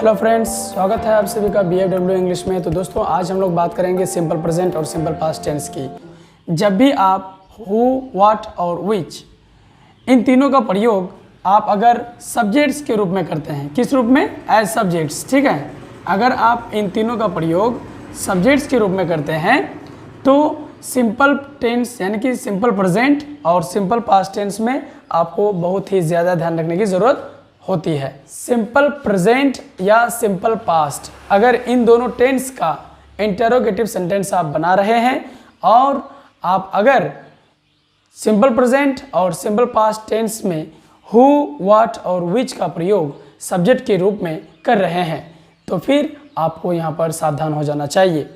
Hello friends, स्वागत है आप सभी का BFW इंग्लिश में। तो दोस्तों, आज हम लोग बात करेंगे सिंपल प्रेजेंट और सिंपल पास्ट टेंस की। जब भी आप हु, व्हाट और विच इन तीनों का प्रयोग आप अगर सब्जेक्ट्स के रूप में करते हैं, किस रूप में? एज सब्जेक्ट्स, ठीक है। अगर आप इन तीनों का प्रयोग सब्जेक्ट्स के रूप में करते हैं तो सिंपल टेंस यानी कि सिंपल प्रेजेंट और सिंपल पास्ट टेंस में आपको बहुत ही ज़्यादा ध्यान रखने की ज़रूरत होती है। सिंपल प्रेजेंट या सिंपल पास्ट, अगर इन दोनों टेंस का इंटरोगेटिव सेंटेंस आप बना रहे हैं और आप अगर सिंपल प्रेजेंट और सिंपल पास्ट टेंस में हु, व्हाट और विच का प्रयोग सब्जेक्ट के रूप में कर रहे हैं तो फिर आपको यहाँ पर सावधान हो जाना चाहिए।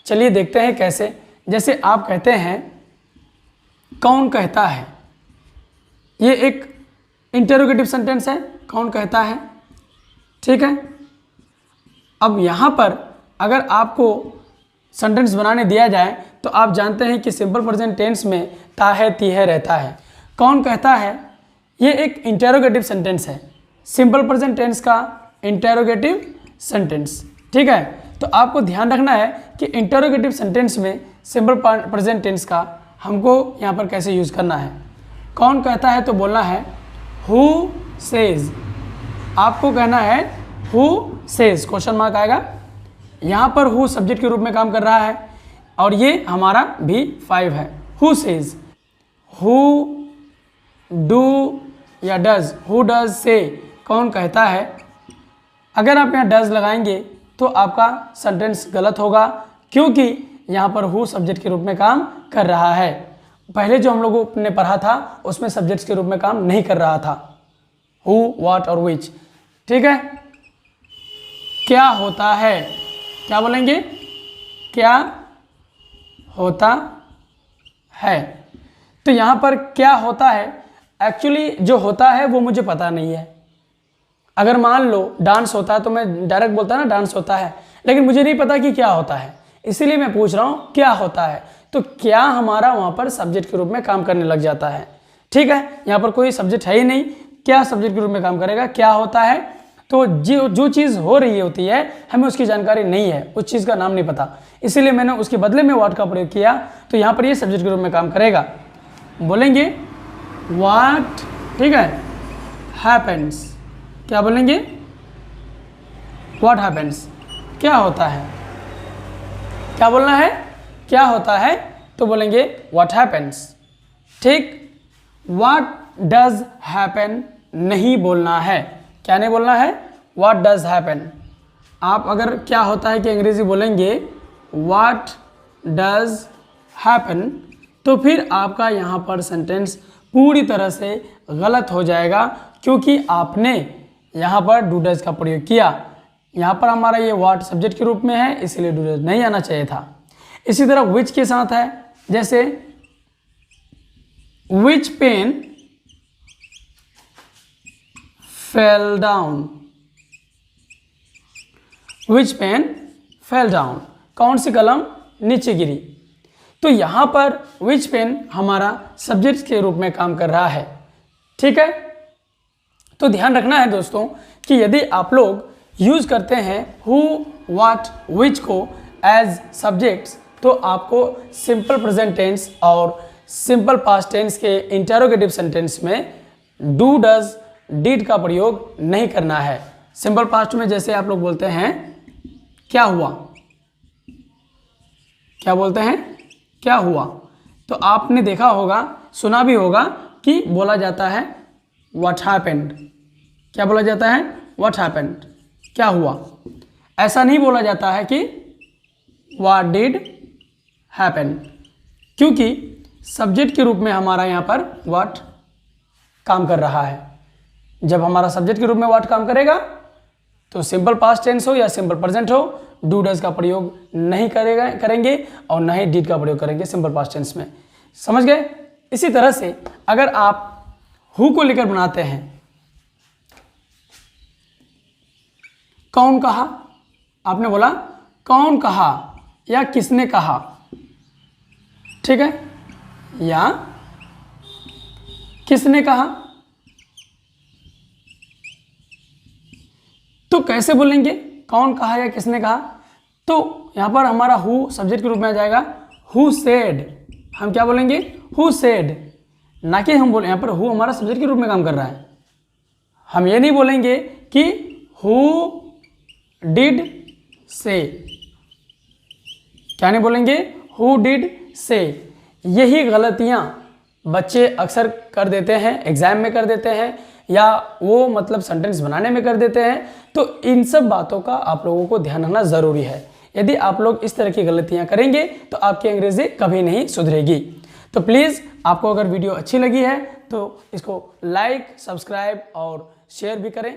चलिए देखते हैं कैसे। जैसे आप कहते हैं कौन कहता है, ये एक इंटरोगेटिव सेंटेंस है, कौन कहता है, ठीक है। अब यहाँ पर अगर आपको सेंटेंस बनाने दिया जाए तो आप जानते हैं कि सिंपल प्रेजेंट टेंस में ता है, ती है रहता है। कौन कहता है ये एक इंटरोगेटिव सेंटेंस है, सिंपल प्रेजेंट टेंस का इंटरोगेटिव सेंटेंस, ठीक है। तो आपको ध्यान रखना है कि इंटरोगेटिव सेंटेंस में सिंपल प्रेजेंट टेंस का हमको यहाँ पर कैसे यूज़ करना है। कौन कहता है तो बोलना है हु सेज। आपको कहना है हु सेज, क्वेश्चन मार्क आएगा। यहाँ पर हु सब्जेक्ट के रूप में काम कर रहा है और ये हमारा भी 5 है। हु सेज, हु डू या डज, हु डज से, कौन कहता है। अगर आप यहाँ डज लगाएंगे तो आपका सेंटेंस गलत होगा क्योंकि यहाँ पर हु सब्जेक्ट के रूप में काम कर रहा है। पहले जो हम लोगों ने पढ़ा था उसमें सब्जेक्ट्स के रूप में काम नहीं कर रहा था, हु, व्हाट और विच, ठीक है। क्या होता है, क्या बोलेंगे? क्या होता है। तो यहाँ पर क्या होता है, एक्चुअली जो होता है वो मुझे पता नहीं है। अगर मान लो डांस होता है तो मैं डायरेक्ट बोलता ना डांस होता है, लेकिन मुझे नहीं पता कि क्या होता है, इसीलिए मैं पूछ रहा हूँ क्या होता है। तो क्या हमारा वहाँ पर सब्जेक्ट के रूप में काम करने लग जाता है, ठीक है। यहाँ पर कोई सब्जेक्ट है ही नहीं, क्या सब्जेक्ट के रूप में काम करेगा, क्या होता है। तो जो चीज़ हो रही होती है हमें उसकी जानकारी नहीं है, उस चीज़ का नाम नहीं पता, इसीलिए मैंने उसके बदले में व्हाट का प्रयोग किया। तो यहाँ पर ये सब्जेक्ट के रूप में काम करेगा। बोलेंगे व्हाट, ठीक है, हैपेंस। क्या बोलेंगे? व्हाट हैपेंस, क्या होता है। क्या बोलना है? क्या होता है तो बोलेंगे व्हाट हैपेंस, ठीक। व्हाट डज हैपन नहीं बोलना है। क्या नहीं बोलना है? What does happen. आप अगर क्या होता है कि अंग्रेजी बोलेंगे व्हाट डज हैपन तो फिर आपका यहाँ पर सेंटेंस पूरी तरह से गलत हो जाएगा क्योंकि आपने यहाँ पर डू डज का प्रयोग किया। यहाँ पर हमारा ये व्हाट सब्जेक्ट के रूप में है, इसलिए डू डज नहीं आना चाहिए था। इसी तरह विच के साथ है, जैसे विच पेन फेल डाउन, विच पेन फेल डाउन, कौन सी कलम नीचे गिरी। तो यहाँ पर विच पेन हमारा सब्जेक्ट के रूप में काम कर रहा है, ठीक है। तो ध्यान रखना है दोस्तों कि यदि आप लोग यूज़ करते हैं हु, व्हाट, विच को एज सब्जेक्ट्स तो आपको सिंपल प्रेजेंट टेंस और सिंपल पास्ट टेंस के इंटरोगेटिव सेंटेंस में डू, डज, डिड का प्रयोग नहीं करना है। सिंपल पास्ट में जैसे आप लोग बोलते हैं क्या हुआ, क्या बोलते हैं? क्या हुआ। तो आपने देखा होगा, सुना भी होगा कि बोला जाता है व्हाट हैपेंड। क्या बोला जाता है? व्हाट हैपेंड, क्या हुआ। ऐसा नहीं बोला जाता है कि व्हाट डिड हैपन, क्योंकि सब्जेक्ट के रूप में हमारा यहाँ पर व्हाट काम कर रहा है। जब हमारा सब्जेक्ट के रूप में व्हाट काम करेगा तो सिंपल पास्ट टेंस हो या सिंपल प्रेजेंट हो, डू डज का प्रयोग नहीं करेंगे और न ही डिड का प्रयोग करेंगे सिंपल पास्ट टेंस में। समझ गए? इसी तरह से अगर आप हु को लेकर बनाते हैं, कौन कहा, आपने बोला कौन कहा या किसने कहा, ठीक है, या किसने कहा। तो तो कैसे बोलेंगे, कौन कहा या किसने कहा, तो यहाँ पर हमारा हु सब्जेक्ट के रूप में आ जाएगा, हु सेड। हम क्या बोलेंगे, हु सेड, ना कि हम बोले, यहाँ पर हु हमारा सब्जेक्ट के रूप में काम कर रहा है। हम ये नहीं बोलेंगे कि हु डिड से, क्या नहीं बोलेंगे, हु डिड से। यही गलतियाँ बच्चे अक्सर कर देते हैं, एग्जाम में कर देते हैं, या वो मतलब सेंटेंस बनाने में कर देते हैं। तो इन सब बातों का आप लोगों को ध्यान रखना ज़रूरी है। यदि आप लोग इस तरह की गलतियां करेंगे तो आपकी अंग्रेजी कभी नहीं सुधरेगी। तो प्लीज़ आपको अगर वीडियो अच्छी लगी है तो इसको लाइक, सब्सक्राइब और शेयर भी करें।